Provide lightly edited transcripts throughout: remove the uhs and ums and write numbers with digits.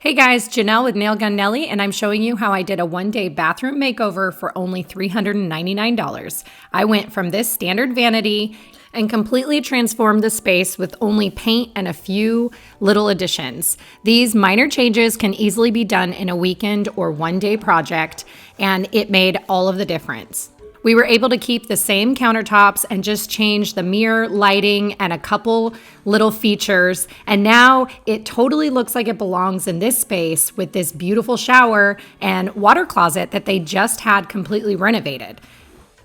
Hey guys, Janelle with Nail Gun Nelly, and I'm showing you how I did a one-day bathroom makeover for only $399. I went from this standard vanity and completely transformed the space with only paint and a few little additions. These minor changes can easily be done in a weekend or one-day project, and it made all of the difference. We were able to keep the same countertops and just change the mirror, lighting, and a couple little features. And now it totally looks like it belongs in this space with this beautiful shower and water closet that they just had completely renovated.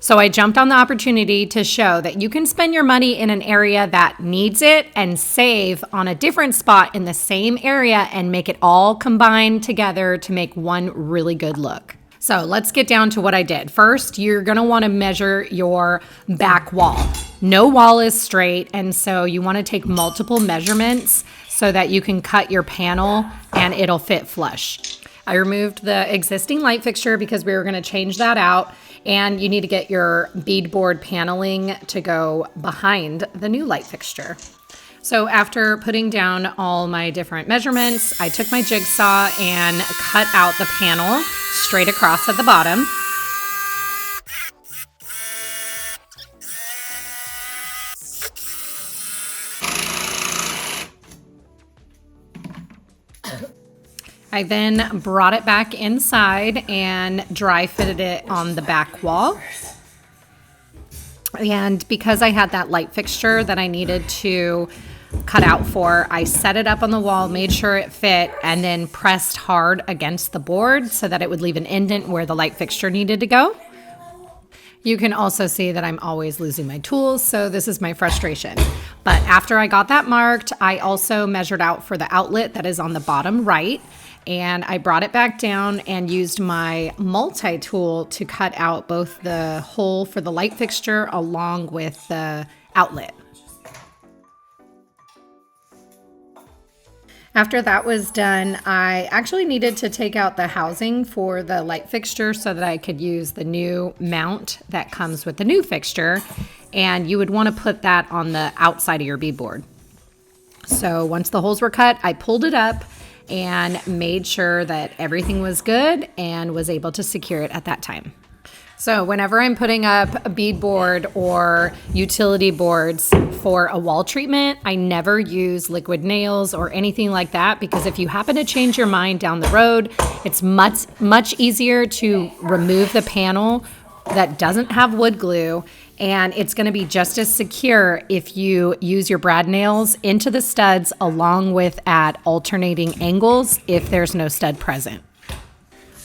So I jumped on the opportunity to show that you can spend your money in an area that needs it and save on a different spot in the same area and make it all combine together to make one really good look. So let's get down to what I did. First, you're gonna wanna measure your back wall. No wall is straight, and so you wanna take multiple measurements so that you can cut your panel and it'll fit flush. I removed the existing light fixture because we were gonna change that out, and you need to get your beadboard paneling to go behind the new light fixture. So after putting down all my different measurements, I took my jigsaw and cut out the panel straight across at the bottom. I then brought it back inside and dry fitted it on the back wall. And because I had that light fixture that I needed to cut out for, I set it up on the wall, made sure it fit, and then pressed hard against the board so that it would leave an indent where the light fixture needed to go. You can also see that I'm always losing my tools, so this is my frustration. But after I got that marked, I also measured out for the outlet that is on the bottom right, and I brought it back down and used my multi-tool to cut out both the hole for the light fixture along with the outlet. After that was done, I actually needed to take out the housing for the light fixture so that I could use the new mount that comes with the new fixture. And you would want to put that on the outside of your beadboard. So once the holes were cut, I pulled it up and made sure that everything was good and was able to secure it at that time. So whenever I'm putting up a beadboard or utility boards for a wall treatment, I never use liquid nails or anything like that, because if you happen to change your mind down the road, it's much easier to remove the panel that doesn't have wood glue, and it's going to be just as secure if you use your brad nails into the studs along with at alternating angles if there's no stud present.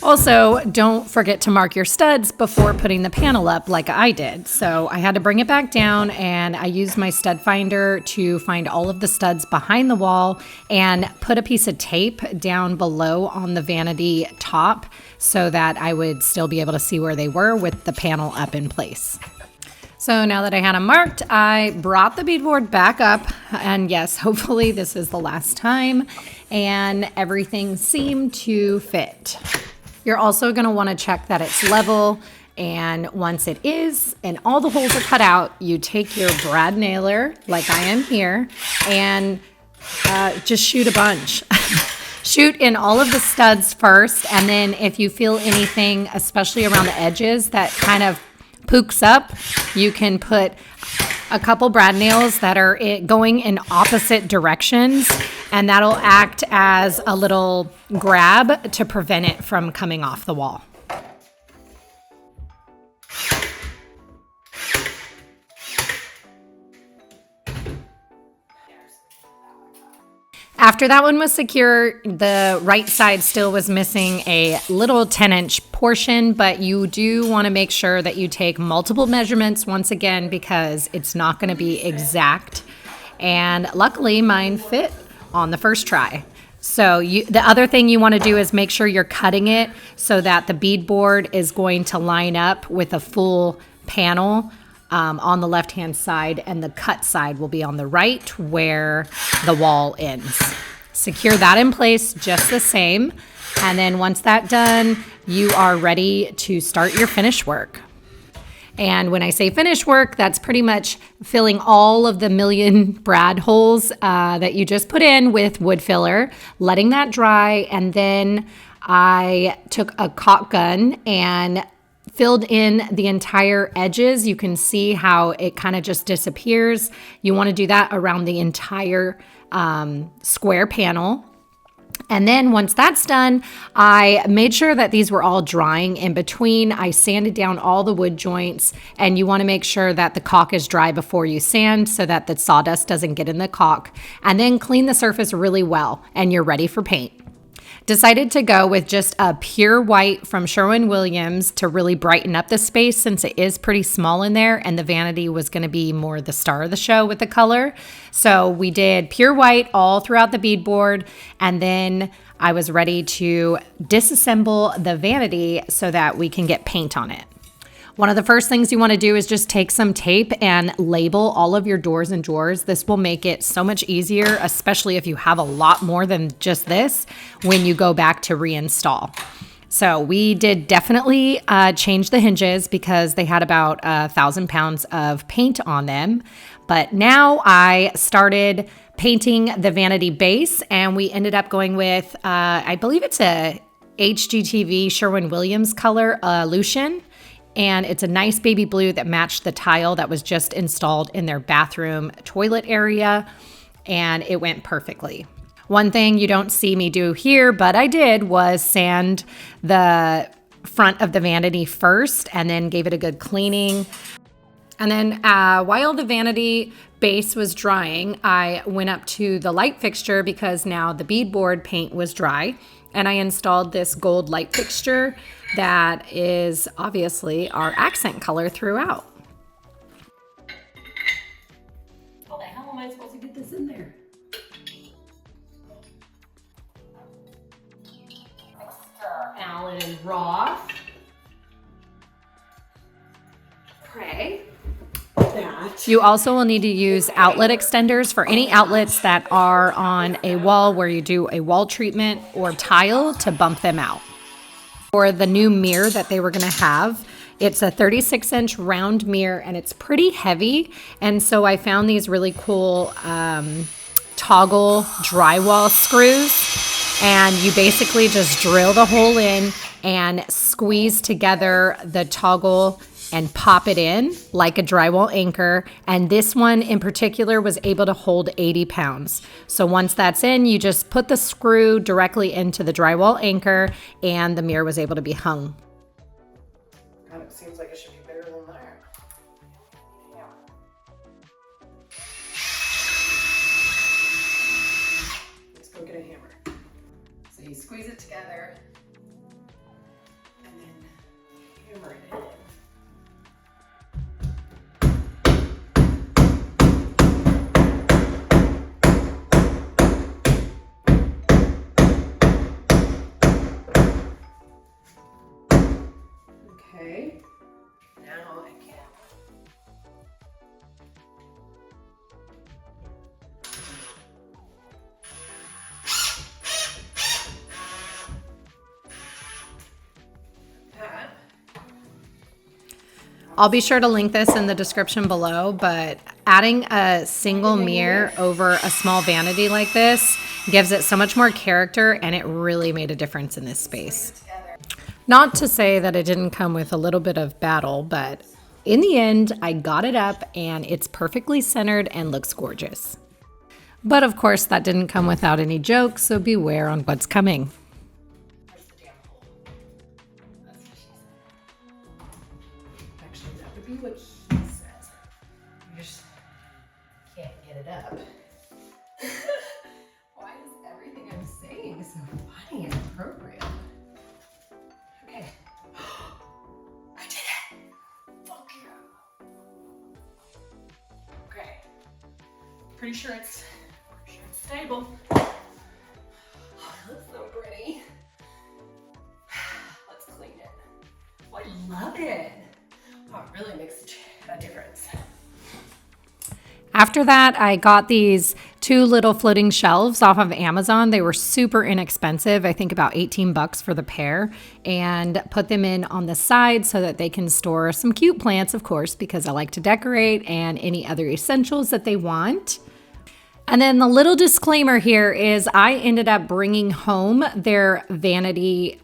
Also, don't forget to mark your studs before putting the panel up like I did. So I had to bring it back down, and I used my stud finder to find all of the studs behind the wall and put a piece of tape down below on the vanity top so that I would still be able to see where they were with the panel up in place. So now that I had them marked, I brought the beadboard back up, and yes, hopefully this is the last time, and everything seemed to fit. You're also going to want to check that it's level, and once it is and all the holes are cut out, you take your brad nailer like I am here and just shoot a bunch. Shoot in all of the studs first, and then if you feel anything, especially around the edges, that kind of pooks up, you can put a couple brad nails that are going in opposite directions, and that'll act as a little grab to prevent it from coming off the wall. After that one was secure, the right side still was missing a little 10-inch portion, but you do want to make sure that you take multiple measurements once again, because it's not going to be exact. And luckily mine fit on the first try. So the other thing you want to do is make sure you're cutting it so that the beadboard is going to line up with a full panel on the left-hand side, and the cut side will be on the right where the wall ends. Secure that in place just the same, and then once that's done, you are ready to start your finish work. And when I say finish work, that's pretty much filling all of the million brad holes that you just put in with wood filler, letting that dry, and then I took a caulk gun and filled in the entire edges. You can see how it kind of just disappears. You want to do that around the entire square panel. And then once that's done, I made sure that these were all drying in between. I sanded down all the wood joints, and you want to make sure that the caulk is dry before you sand so that the sawdust doesn't get in the caulk. And then clean the surface really well, and you're ready for paint. Decided to go with just a pure white from Sherwin-Williams to really brighten up the space since it is pretty small in there and the vanity was going to be more the star of the show with the color. So we did pure white all throughout the beadboard, and then I was ready to disassemble the vanity so that we can get paint on it. One of the first things you want to do is just take some tape and label all of your doors and drawers. This will make it so much easier, especially if you have a lot more than just this when you go back to reinstall. So we did definitely change the hinges because they had about 1,000 pounds of paint on them. But now I started painting the vanity base, and we ended up going with, I believe it's a HGTV Sherwin-Williams color, Aluetian. And it's a nice baby blue that matched the tile that was just installed in their bathroom toilet area, and it went perfectly. One thing you don't see me do here, but I did, was sand the front of the vanity first and then gave it a good cleaning. And then while the vanity base was drying, I went up to the light fixture because now the beadboard paint was dry, and I installed this gold light fixture that is obviously our accent color throughout. How the hell am I supposed to get this in there? Mr. Alan Roth. Pray. That. You also will need to use outlet extenders for any outlets that are on a wall where you do a wall treatment or tile to bump them out. For the new mirror that they were going to have, it's a 36-inch round mirror, and it's pretty heavy. And so I found these really cool toggle drywall screws, and you basically just drill the hole in and squeeze together the toggle and pop it in like a drywall anchor. And this one in particular was able to hold 80 pounds. So once that's in, you just put the screw directly into the drywall anchor, and the mirror was able to be hung. God, it seems like it should be bigger than that. Yeah. Let's go get a hammer. So you squeeze it together and then hammer it in. Okay, now I can that. I'll be sure to link this in the description below, but adding a single mirror over a small vanity like this gives it so much more character, and it really made a difference in this space. Not to say that it didn't come with a little bit of battle, but in the end, I got it up and it's perfectly centered and looks gorgeous. But of course, that didn't come without any jokes, so beware on what's coming. Where's the damn hole? That's what she said. Actually, that would be what he says. You just can't get it up. Why is everything I'm saying so funny and appropriate? Okay. I did it! Fuck you. Okay. Pretty sure it's stable. Oh, that's so pretty. Let's clean it. Oh, I love it. Oh, it really makes a difference. After that, I got these 2 little floating shelves off of Amazon. They were super inexpensive. I think about 18 bucks for the pair, and put them in on the side so that they can store some cute plants, of course, because I like to decorate, and any other essentials that they want. And then the little disclaimer here is I ended up bringing home their vanity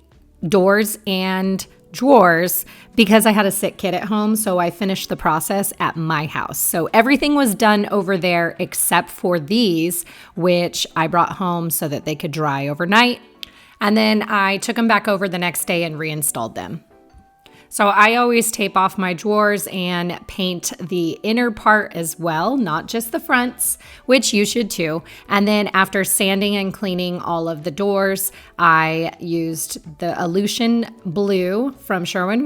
doors and drawers because I had a sick kid at home. So I finished the process at my house. So everything was done over there except for these, which I brought home so that they could dry overnight. And then I took them back over the next day and reinstalled them. So I always tape off my drawers and paint the inner part as well, not just the fronts, which you should too. And then after sanding and cleaning all of the doors, I used the Aluetian blue from Sherwin,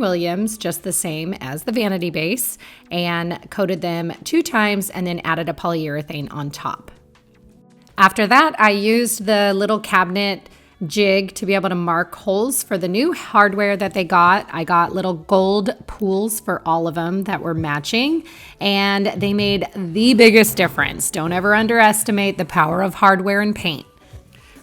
just the same as the vanity base, and coated them 2 times and then added a polyurethane on top. After that, I used the little cabinet jig to be able to mark holes for the new hardware that they got. I got little gold pools for all of them that were matching, and they made the biggest difference. Don't ever underestimate the power of hardware and paint.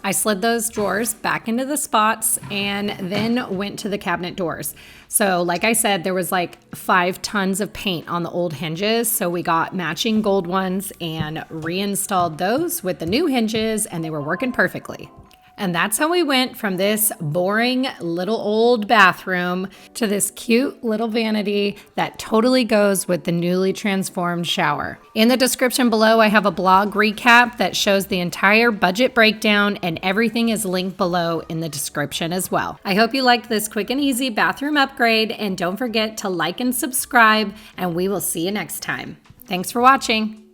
I slid those drawers back into the spots and then went to the cabinet doors. So like I said, there was like 5 tons of paint on the old hinges. So we got matching gold ones and reinstalled those with the new hinges, and they were working perfectly. And that's how we went from this boring little old bathroom to this cute little vanity that totally goes with the newly transformed shower. In the description below, I have a blog recap that shows the entire budget breakdown, and everything is linked below in the description as well. I hope you liked this quick and easy bathroom upgrade, and don't forget to like and subscribe, and we will see you next time. Thanks for watching.